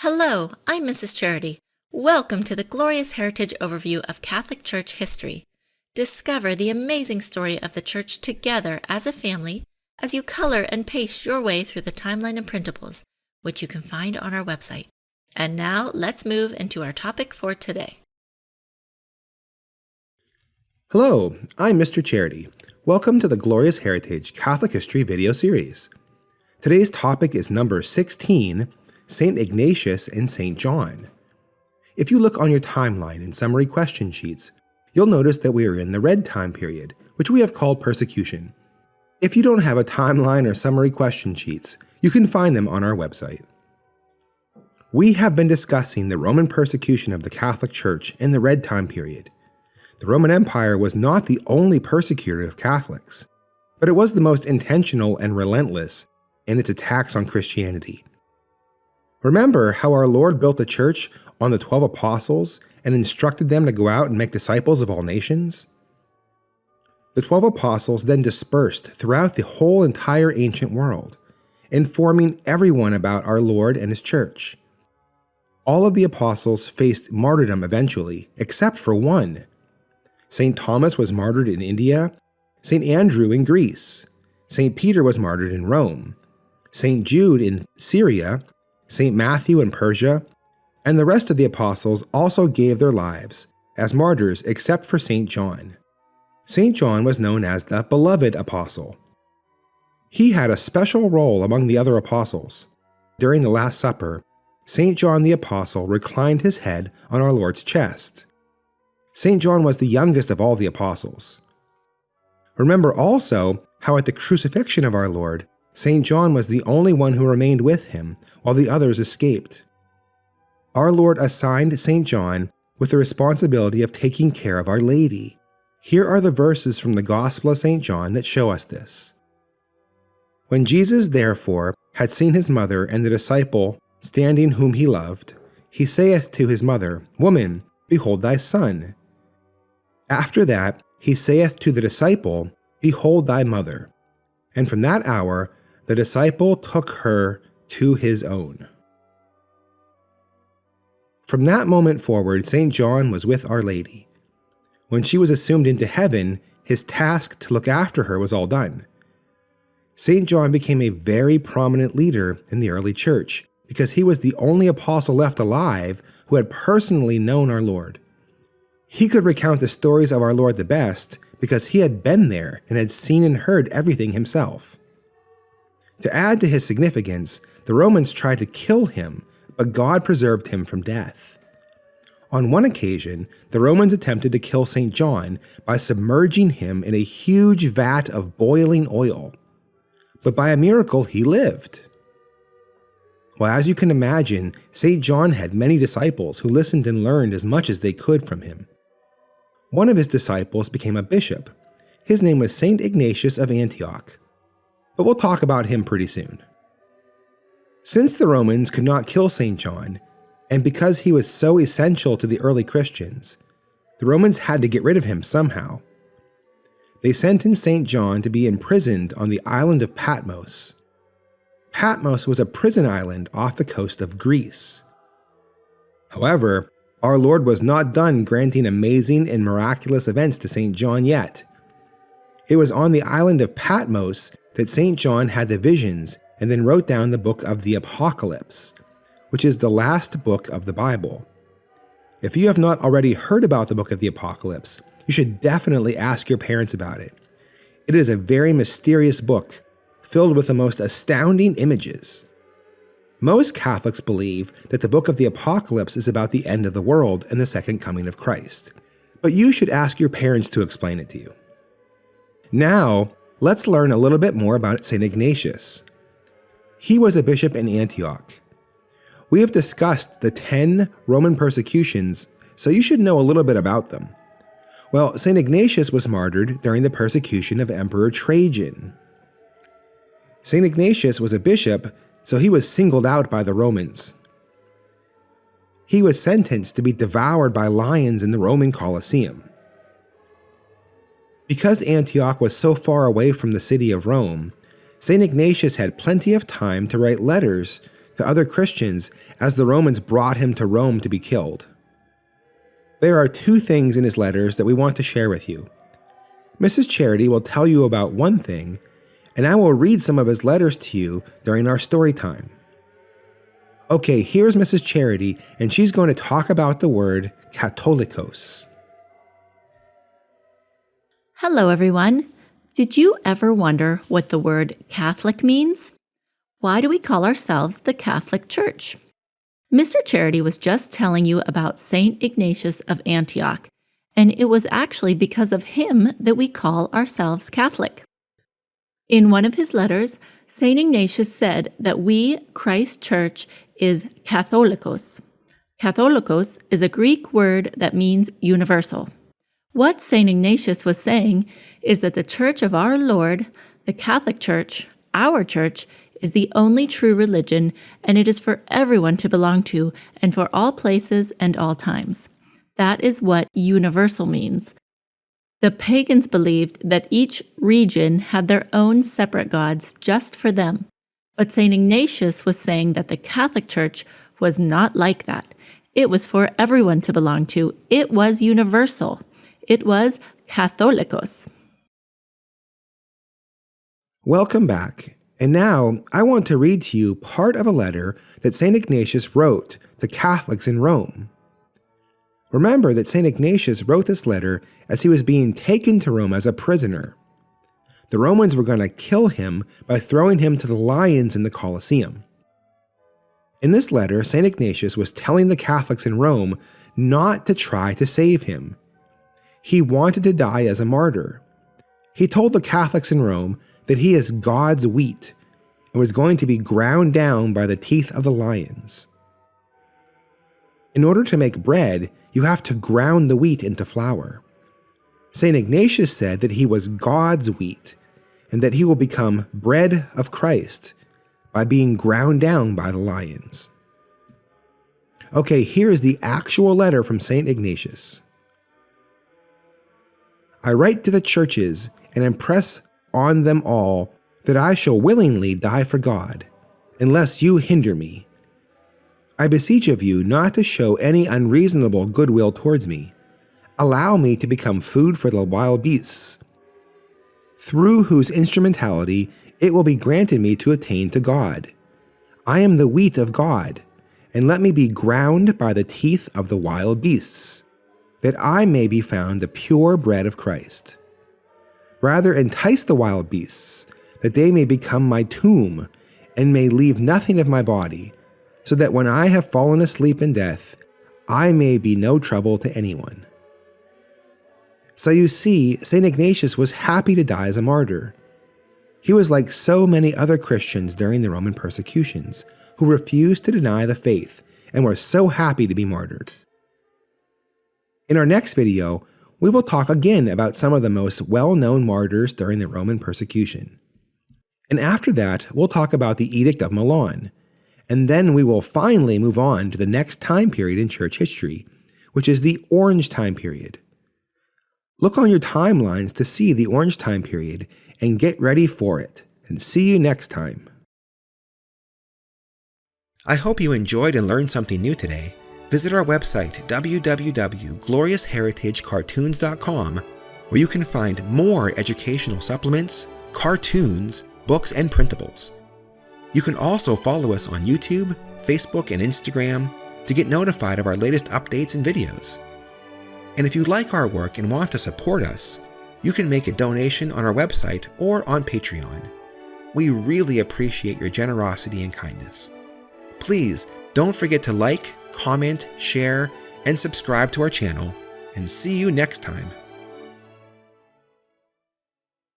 Hello, I'm Mrs. Charity. Welcome to the Glorious Heritage Overview of Catholic Church History. Discover the amazing story of the Church together as a family as you color and paste your way through the timeline and printables, which you can find on our website. And now, let's move into our topic for today. Hello, I'm Mr. Charity. Welcome to the Glorious Heritage Catholic History video series. Today's topic is number 16, St. Ignatius and St. John. If you look on your timeline and summary question sheets, you'll notice that we are in the red time period, which we have called persecution. If you don't have a timeline or summary question sheets, you can find them on our website. We have been discussing the Roman persecution of the Catholic Church in the red time period. The Roman Empire was not the only persecutor of Catholics, but it was the most intentional and relentless in its attacks on Christianity. Remember how our Lord built the church on the 12 apostles and instructed them to go out and make disciples of all nations? The 12 apostles then dispersed throughout the whole entire ancient world, informing everyone about our Lord and his church. All of the apostles faced martyrdom eventually, except for one. St. Thomas was martyred in India, St. Andrew in Greece, St. Peter was martyred in Rome, St. Jude in Syria, St. Matthew in Persia, and the rest of the apostles also gave their lives as martyrs except for St. John. St. John was known as the beloved apostle. He had a special role among the other apostles. During the Last Supper, St. John the apostle reclined his head on our Lord's chest. St. John was the youngest of all the apostles. Remember also how at the crucifixion of our Lord, St. John was the only one who remained with him while the others escaped. Our Lord assigned St. John with the responsibility of taking care of Our Lady. Here are the verses from the Gospel of St. John that show us this. When Jesus, therefore, had seen his mother and the disciple standing whom he loved, he saith to his mother, Woman, behold thy son. After that, he saith to the disciple, Behold thy mother. And from that hour, the disciple took her to his own. From that moment forward, St. John was with Our Lady. When she was assumed into heaven, his task to look after her was all done. St. John became a very prominent leader in the early church because he was the only apostle left alive who had personally known our Lord. He could recount the stories of our Lord the best because he had been there and had seen and heard everything himself. To add to his significance, the Romans tried to kill him, but God preserved him from death. On one occasion, the Romans attempted to kill St. John by submerging him in a huge vat of boiling oil. But by a miracle, he lived. Well, as you can imagine, St. John had many disciples who listened and learned as much as they could from him. One of his disciples became a bishop. His name was St. Ignatius of Antioch. But we'll talk about him pretty soon. Since the Romans could not kill St. John, and because he was so essential to the early Christians, the Romans had to get rid of him somehow. They sentenced St. John to be imprisoned on the island of Patmos. Patmos was a prison island off the coast of Greece. However, our Lord was not done granting amazing and miraculous events to St. John yet. It was on the island of Patmos that St. John had the visions and then wrote down the book of the Apocalypse, which is the last book of the Bible. If you have not already heard about the book of the Apocalypse, you should definitely ask your parents about it. It is a very mysterious book, filled with the most astounding images. Most Catholics believe that the book of the Apocalypse is about the end of the world and the second coming of Christ, but you should ask your parents to explain it to you. Now, let's learn a little bit more about St. Ignatius. He was a bishop in Antioch. We have discussed the 10 Roman persecutions, so you should know a little bit about them. Well, St. Ignatius was martyred during the persecution of Emperor Trajan. St. Ignatius was a bishop, so he was singled out by the Romans. He was sentenced to be devoured by lions in the Roman Colosseum. Because Antioch was so far away from the city of Rome, St. Ignatius had plenty of time to write letters to other Christians as the Romans brought him to Rome to be killed. There are two things in his letters that we want to share with you. Mrs. Charity will tell you about one thing, and I will read some of his letters to you during our story time. Okay, here's Mrs. Charity, and she's going to talk about the word Catholicos. Hello, everyone. Did you ever wonder what the word Catholic means? Why do we call ourselves the Catholic Church? Mr. Charity was just telling you about St. Ignatius of Antioch, and it was actually because of him that we call ourselves Catholic. In one of his letters, St. Ignatius said that we, Christ Church, is Catholicos. Catholicos is a Greek word that means universal. What St. Ignatius was saying is that the Church of our Lord, the Catholic Church, our church, is the only true religion, and it is for everyone to belong to and for all places and all times. That is what universal means. The pagans believed that each region had their own separate gods just for them. But St. Ignatius was saying that the Catholic Church was not like that. It was for everyone to belong to. It was universal. It was Catholicos. Welcome back. And now I want to read to you part of a letter that St. Ignatius wrote to Catholics in Rome. Remember that St. Ignatius wrote this letter as he was being taken to Rome as a prisoner. The Romans were going to kill him by throwing him to the lions in the Colosseum. In this letter, St. Ignatius was telling the Catholics in Rome not to try to save him. He wanted to die as a martyr. He told the Catholics in Rome that he is God's wheat and was going to be ground down by the teeth of the lions. In order to make bread, you have to ground the wheat into flour. St. Ignatius said that he was God's wheat and that he will become bread of Christ by being ground down by the lions. Okay, here is the actual letter from St. Ignatius. I write to the churches and impress on them all that I shall willingly die for God, unless you hinder me. I beseech of you not to show any unreasonable goodwill towards me. Allow me to become food for the wild beasts, through whose instrumentality it will be granted me to attain to God. I am the wheat of God, and let me be ground by the teeth of the wild beasts, that I may be found the pure bread of Christ. Rather entice the wild beasts, that they may become my tomb, and may leave nothing of my body, so that when I have fallen asleep in death, I may be no trouble to anyone. So you see, St. Ignatius was happy to die as a martyr. He was like so many other Christians during the Roman persecutions, who refused to deny the faith and were so happy to be martyred. In our next video, we will talk again about some of the most well-known martyrs during the Roman persecution. And after that, we'll talk about the Edict of Milan, and then we will finally move on to the next time period in church history, which is the Orange Time period. Look on your timelines to see the Orange Time period and get ready for it, and see you next time. I hope you enjoyed and learned something new today. Visit our website, www.gloriousheritagecartoons.com, where you can find more educational supplements, cartoons, books, and printables. You can also follow us on YouTube, Facebook, and Instagram to get notified of our latest updates and videos. And if you like our work and want to support us, you can make a donation on our website or on Patreon. We really appreciate your generosity and kindness. Please don't forget to like, comment, share, and subscribe to our channel, and see you next time.